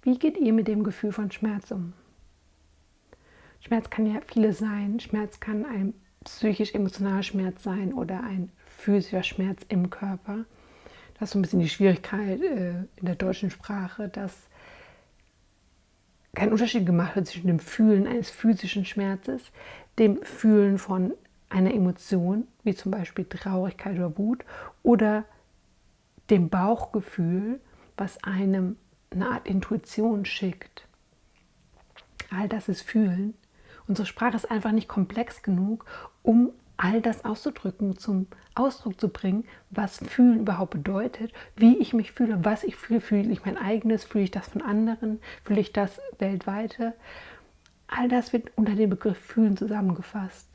Wie geht ihr mit dem Gefühl von Schmerz um? Schmerz kann ja vieles sein. Schmerz kann ein psychisch-emotionaler Schmerz sein oder ein physischer Schmerz im Körper. Das ist so ein bisschen die Schwierigkeit in der deutschen Sprache, dass kein Unterschied gemacht wird zwischen dem Fühlen eines physischen Schmerzes, dem Fühlen von einer Emotion, wie zum Beispiel Traurigkeit oder Wut, oder dem Bauchgefühl, was einem eine Art Intuition schickt. All das ist Fühlen. Unsere Sprache ist einfach nicht komplex genug, um all das auszudrücken, zum Ausdruck zu bringen, was Fühlen überhaupt bedeutet, wie ich mich fühle, was ich fühle. Fühle ich mein eigenes, fühle ich das von anderen, fühle ich das weltweite. All das wird unter dem Begriff Fühlen zusammengefasst.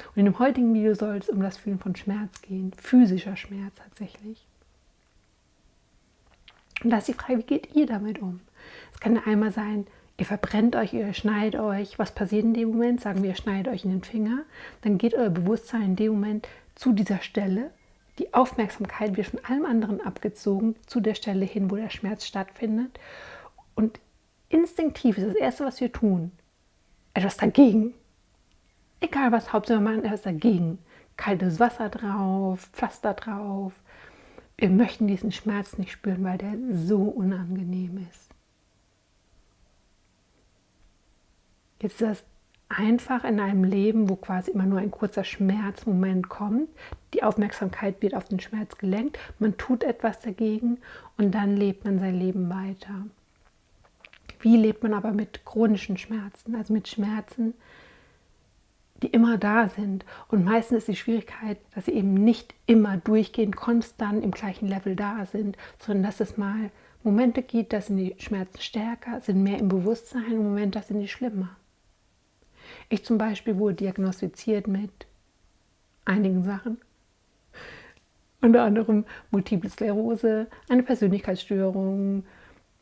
Und in dem heutigen Video soll es um das Fühlen von Schmerz gehen, physischer Schmerz tatsächlich. Und da ist die Frage, wie geht ihr damit um? Es kann einmal sein, ihr verbrennt euch, ihr schneidet euch. Was passiert in dem Moment? Sagen wir, ihr schneidet euch in den Finger. Dann geht euer Bewusstsein in dem Moment zu dieser Stelle. Die Aufmerksamkeit wird von allem anderen abgezogen, zu der Stelle hin, wo der Schmerz stattfindet. Und instinktiv ist das Erste, was wir tun, etwas dagegen. Egal was, Hauptsache wir machen etwas dagegen. Kaltes Wasser drauf, Pflaster drauf. Wir möchten diesen Schmerz nicht spüren, weil der so unangenehm ist. Jetzt ist das einfach in einem Leben, wo quasi immer nur ein kurzer Schmerzmoment kommt. Die Aufmerksamkeit wird auf den Schmerz gelenkt, man tut etwas dagegen und dann lebt man sein Leben weiter. Wie lebt man aber mit chronischen Schmerzen, also mit Schmerzen, die immer da sind? Und meistens ist die Schwierigkeit, dass sie eben nicht immer durchgehend konstant im gleichen Level da sind, sondern dass es mal Momente gibt, da sind die Schmerzen stärker, sind mehr im Bewusstsein und Momente, da sind die schlimmer. Ich zum Beispiel wurde diagnostiziert mit einigen Sachen, unter anderem Multiple Sklerose, eine Persönlichkeitsstörung,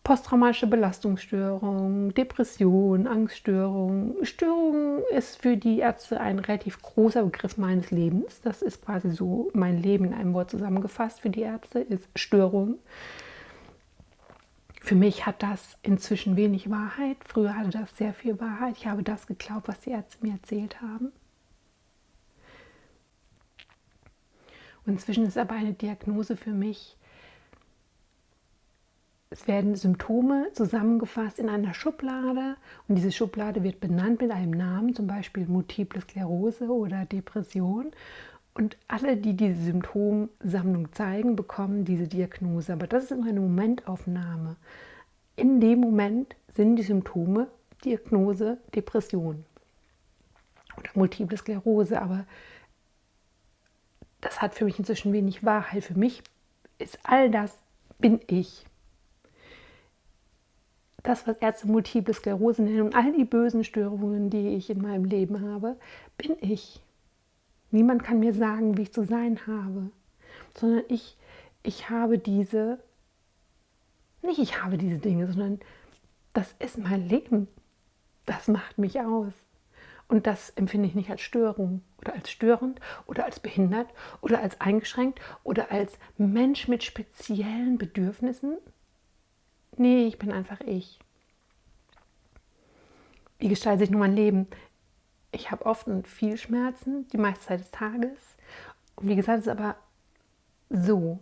posttraumatische Belastungsstörung, Depression, Angststörung. Störung ist für die Ärzte ein relativ großer Begriff meines Lebens. Das ist quasi so mein Leben in einem Wort zusammengefasst für die Ärzte, ist Störung. Für mich hat das inzwischen wenig Wahrheit. Früher hatte das sehr viel Wahrheit. Ich habe das geglaubt, was die Ärzte mir erzählt haben. Und inzwischen ist aber eine Diagnose für mich, es werden Symptome zusammengefasst in einer Schublade und diese Schublade wird benannt mit einem Namen, zum Beispiel Multiple Sklerose oder Depression. Und alle, die diese Symptomsammlung zeigen, bekommen diese Diagnose. Aber das ist immer eine Momentaufnahme. In dem Moment sind die Symptome Diagnose Depression oder Multiple Sklerose. Aber das hat für mich inzwischen wenig Wahrheit. Für mich ist all das, bin ich. Das, was Ärzte Multiple Sklerose nennen und all die bösen Störungen, die ich in meinem Leben habe, bin ich. Niemand kann mir sagen, wie ich zu sein habe, sondern ich habe diese, nicht ich habe diese Dinge, sondern das ist mein Leben. Das macht mich aus. Und das empfinde ich nicht als Störung oder als störend oder als behindert oder als eingeschränkt oder als Mensch mit speziellen Bedürfnissen. Nee, ich bin einfach ich. Wie gestaltet sich nun mein Leben? Ich habe oft und viel Schmerzen, die meiste Zeit des Tages. Und wie gesagt, es ist aber so.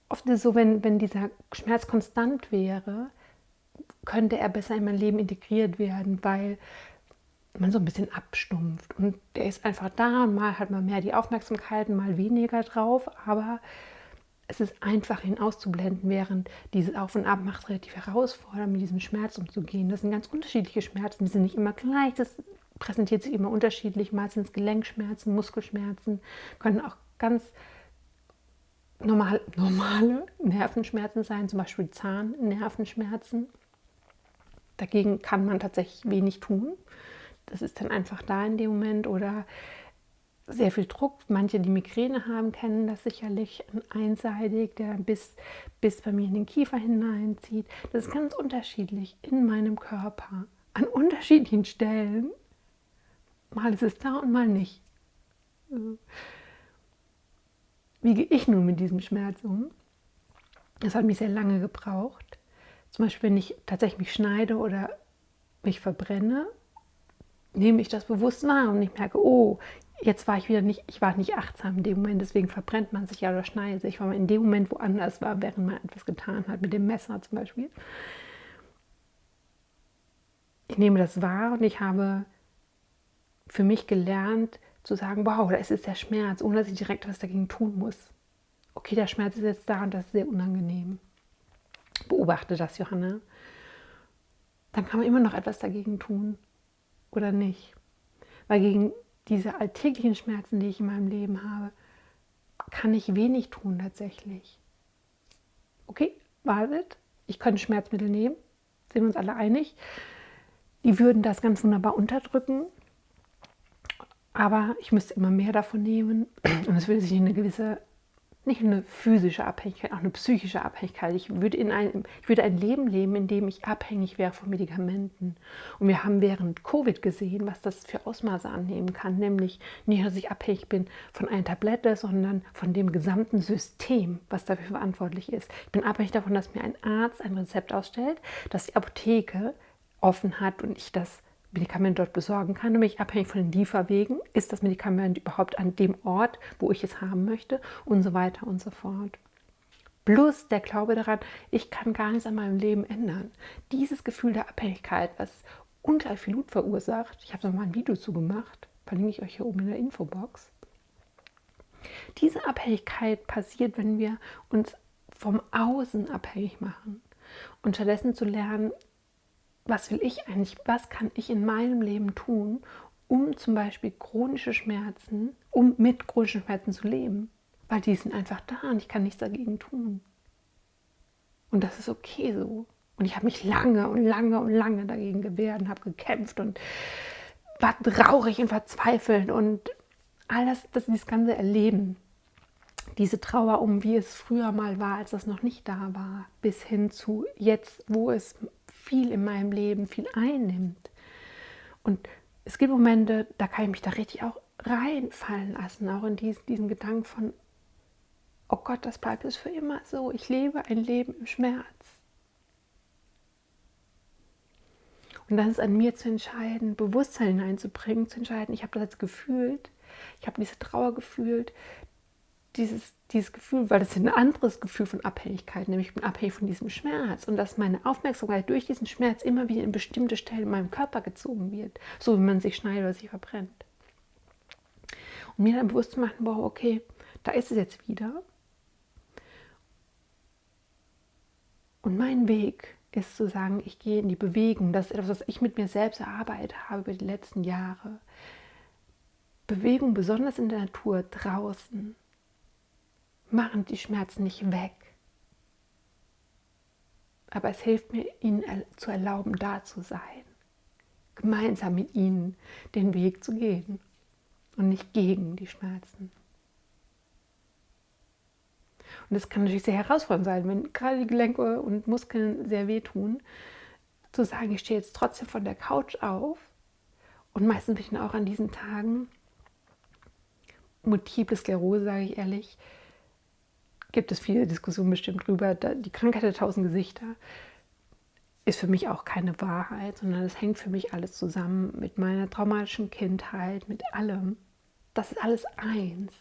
Oft ist es so, wenn dieser Schmerz konstant wäre, könnte er besser in mein Leben integriert werden, weil man so ein bisschen abstumpft. Und der ist einfach da und mal hat man mehr die Aufmerksamkeit, mal weniger drauf, aber es ist einfach, ihn auszublenden, während dieses Auf und Ab macht es relativ herausfordernd, mit diesem Schmerz umzugehen. Das sind ganz unterschiedliche Schmerzen, die sind nicht immer gleich, das präsentiert sich immer unterschiedlich. Meistens Gelenkschmerzen, Muskelschmerzen, können auch ganz normale Nervenschmerzen sein, zum Beispiel Zahnnervenschmerzen. Dagegen kann man tatsächlich wenig tun. Das ist dann einfach da in dem Moment. Oder sehr viel Druck. Manche, die Migräne haben, kennen das sicherlich, einseitig, der bis bei mir in den Kiefer hineinzieht. Das ist ganz unterschiedlich in meinem Körper, an unterschiedlichen Stellen. Mal ist es da und mal nicht. Wie gehe ich nun mit diesem Schmerz um? Das hat mich sehr lange gebraucht. Zum Beispiel, wenn ich tatsächlich mich schneide oder mich verbrenne, nehme ich das bewusst wahr und ich merke, oh, jetzt war ich war nicht achtsam in dem Moment, deswegen verbrennt man sich ja oder schneidet sich, weil man in dem Moment woanders war, während man etwas getan hat, mit dem Messer zum Beispiel. Ich nehme das wahr und ich habe für mich gelernt zu sagen, wow, da ist jetzt der Schmerz, ohne dass ich direkt was dagegen tun muss. Okay, der Schmerz ist jetzt da und das ist sehr unangenehm. Beobachte das, Johanna. Dann kann man immer noch etwas dagegen tun oder nicht. Weil gegen diese alltäglichen Schmerzen, die ich in meinem Leben habe, kann ich wenig tun tatsächlich. Okay, wartet, ich könnte Schmerzmittel nehmen, sind wir uns alle einig. Die würden das ganz wunderbar unterdrücken, aber ich müsste immer mehr davon nehmen und es würde sich in eine gewisse, nicht eine physische Abhängigkeit, auch eine psychische Abhängigkeit. Ich würde ein Leben leben, in dem ich abhängig wäre von Medikamenten. Und wir haben während Covid gesehen, was das für Ausmaße annehmen kann. Nämlich nicht, dass ich abhängig bin von einer Tablette, sondern von dem gesamten System, was dafür verantwortlich ist. Ich bin abhängig davon, dass mir ein Arzt ein Rezept ausstellt, dass die Apotheke offen hat und ich das Medikament dort besorgen kann. Und bin ich abhängig von den Lieferwegen, ist das Medikament überhaupt an dem Ort, wo ich es haben möchte und so weiter und so fort. Plus der Glaube daran, ich kann gar nichts an meinem Leben ändern. Dieses Gefühl der Abhängigkeit, was ungleich viel Blut verursacht, ich habe da mal ein Video zu gemacht, verlinke ich euch hier oben in der Infobox. Diese Abhängigkeit passiert, wenn wir uns vom Außen abhängig machen und stattdessen zu lernen, was will ich eigentlich, was kann ich in meinem Leben tun, um zum Beispiel um mit chronischen Schmerzen zu leben. Weil die sind einfach da und ich kann nichts dagegen tun. Und das ist okay so. Und ich habe mich lange und lange und lange dagegen gewehrt und habe gekämpft und war traurig und verzweifelt und alles, dieses ganze Erleben, diese Trauer wie es früher mal war, als das noch nicht da war, bis hin zu jetzt, wo es viel in meinem Leben viel einnimmt. Und es gibt Momente, da kann ich mich da richtig auch reinfallen lassen, auch in diesen Gedanken von, oh Gott, das bleibt jetzt für immer so. Ich lebe ein Leben im Schmerz. Und dann ist an mir zu entscheiden, Bewusstsein hineinzubringen, zu entscheiden, ich habe das jetzt gefühlt, ich habe diese Trauer gefühlt, dieses Gefühl, weil das ist ein anderes Gefühl von Abhängigkeit, nämlich ich bin abhängig von diesem Schmerz und dass meine Aufmerksamkeit durch diesen Schmerz immer wieder in bestimmte Stellen in meinem Körper gezogen wird, so wie man sich schneidet oder sich verbrennt. Und mir dann bewusst zu machen, wow, okay, da ist es jetzt wieder. Und mein Weg ist zu sagen, ich gehe in die Bewegung. Das ist etwas, was ich mit mir selbst erarbeitet habe über die letzten Jahre. Bewegung, besonders in der Natur, draußen, machen die Schmerzen nicht weg. Aber es hilft mir, ihnen zu erlauben, da zu sein. Gemeinsam mit ihnen den Weg zu gehen und nicht gegen die Schmerzen. Und das kann natürlich sehr herausfordernd sein, wenn gerade die Gelenke und Muskeln sehr wehtun, zu sagen, ich stehe jetzt trotzdem von der Couch auf. Und meistens bin ich dann auch an diesen Tagen, Multiple Sklerose, sage ich ehrlich, gibt es viele Diskussionen bestimmt drüber. Die Krankheit der 1000 Gesichter ist für mich auch keine Wahrheit, sondern es hängt für mich alles zusammen mit meiner traumatischen Kindheit, mit allem. Das ist alles eins.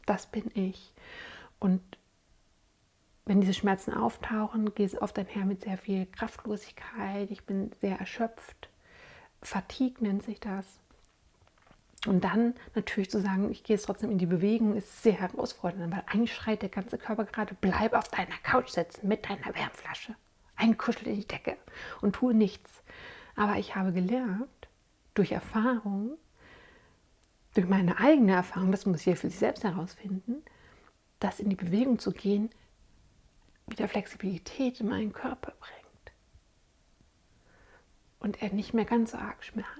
Das bin ich. Und wenn diese Schmerzen auftauchen, geht es oft einher mit sehr viel Kraftlosigkeit. Ich bin sehr erschöpft. Fatigue nennt sich das. Und dann natürlich zu sagen, ich gehe jetzt trotzdem in die Bewegung, ist sehr herausfordernd, weil eigentlich schreit der ganze Körper gerade, bleib auf deiner Couch sitzen mit deiner Wärmflasche, einkuschelt in die Decke und tue nichts. Aber ich habe gelernt, durch Erfahrung, durch meine eigene Erfahrung, das muss jeder für sich selbst herausfinden, dass in die Bewegung zu gehen, wieder Flexibilität in meinen Körper bringt. Und er nicht mehr ganz so arg schmerzt.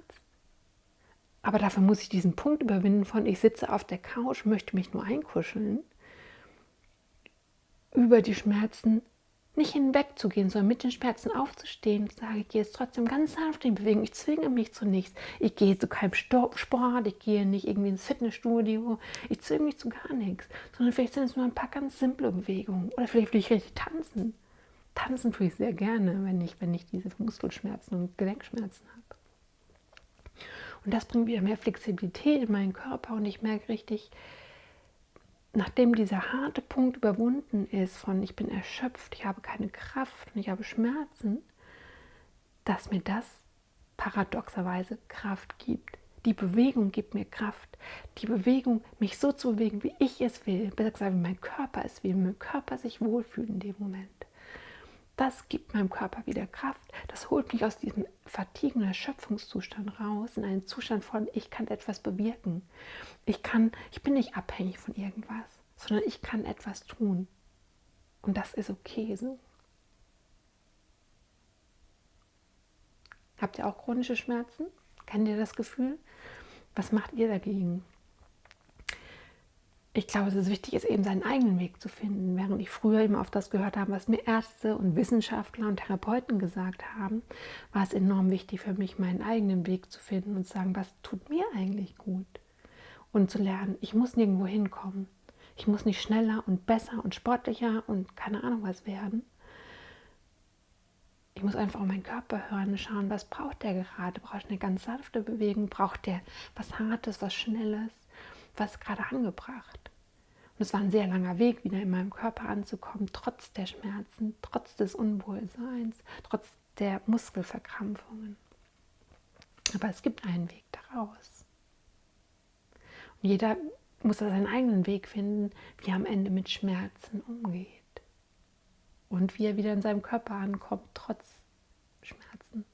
Aber dafür muss ich diesen Punkt überwinden von, ich sitze auf der Couch, möchte mich nur einkuscheln, über die Schmerzen nicht hinwegzugehen, sondern mit den Schmerzen aufzustehen und zu sagen, ich gehe jetzt trotzdem ganz sanft in Bewegung, ich zwinge mich zu nichts. Ich gehe zu keinem Sport, ich gehe nicht irgendwie ins Fitnessstudio, ich zwinge mich zu gar nichts, sondern vielleicht sind es nur ein paar ganz simple Bewegungen oder vielleicht will ich richtig tanzen. Tanzen tue ich sehr gerne, wenn ich diese Muskelschmerzen und Gelenkschmerzen habe. Und das bringt wieder mehr Flexibilität in meinen Körper und ich merke richtig, nachdem dieser harte Punkt überwunden ist von ich bin erschöpft, ich habe keine Kraft und ich habe Schmerzen, dass mir das paradoxerweise Kraft gibt. Die Bewegung gibt mir Kraft. Die Bewegung, mich so zu bewegen, wie ich es will, besser gesagt, wie mein Körper es will, wie mein Körper sich wohlfühlt in dem Moment. Das gibt meinem Körper wieder Kraft. Das holt mich aus diesem Fatigue- und Erschöpfungszustand raus, in einen Zustand von, ich kann etwas bewirken. Ich bin nicht abhängig von irgendwas, sondern ich kann etwas tun. Und das ist okay so. Habt ihr auch chronische Schmerzen? Kennt ihr das Gefühl? Was macht ihr dagegen? Ich glaube, dass es wichtig ist, eben seinen eigenen Weg zu finden. Während ich früher immer auf das gehört habe, was mir Ärzte und Wissenschaftler und Therapeuten gesagt haben, war es enorm wichtig für mich, meinen eigenen Weg zu finden und zu sagen, was tut mir eigentlich gut? Und zu lernen, ich muss nirgendwo hinkommen. Ich muss nicht schneller und besser und sportlicher und keine Ahnung was werden. Ich muss einfach auf meinen Körper hören und schauen, was braucht der gerade? Braucht er eine ganz sanfte Bewegung? Braucht der was Hartes, was Schnelles? Was ist gerade angebracht? Und es war ein sehr langer Weg, wieder in meinem Körper anzukommen, trotz der Schmerzen, trotz des Unwohlseins, trotz der Muskelverkrampfungen. Aber es gibt einen Weg daraus. Und jeder muss da seinen eigenen Weg finden, wie er am Ende mit Schmerzen umgeht. Und wie er wieder in seinem Körper ankommt, trotz Schmerzen.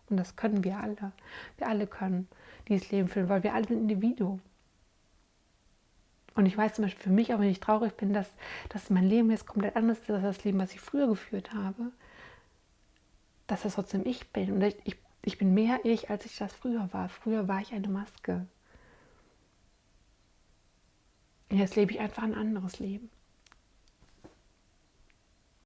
Und das können wir alle. Wir alle können dieses Leben führen, weil wir alle sind Individuen. Und ich weiß zum Beispiel für mich, auch wenn ich traurig bin, dass mein Leben jetzt komplett anders ist als das Leben, was ich früher geführt habe, dass das trotzdem ich bin. Und ich bin mehr ich, als ich das früher war. Früher war ich eine Maske. Und jetzt lebe ich einfach ein anderes Leben.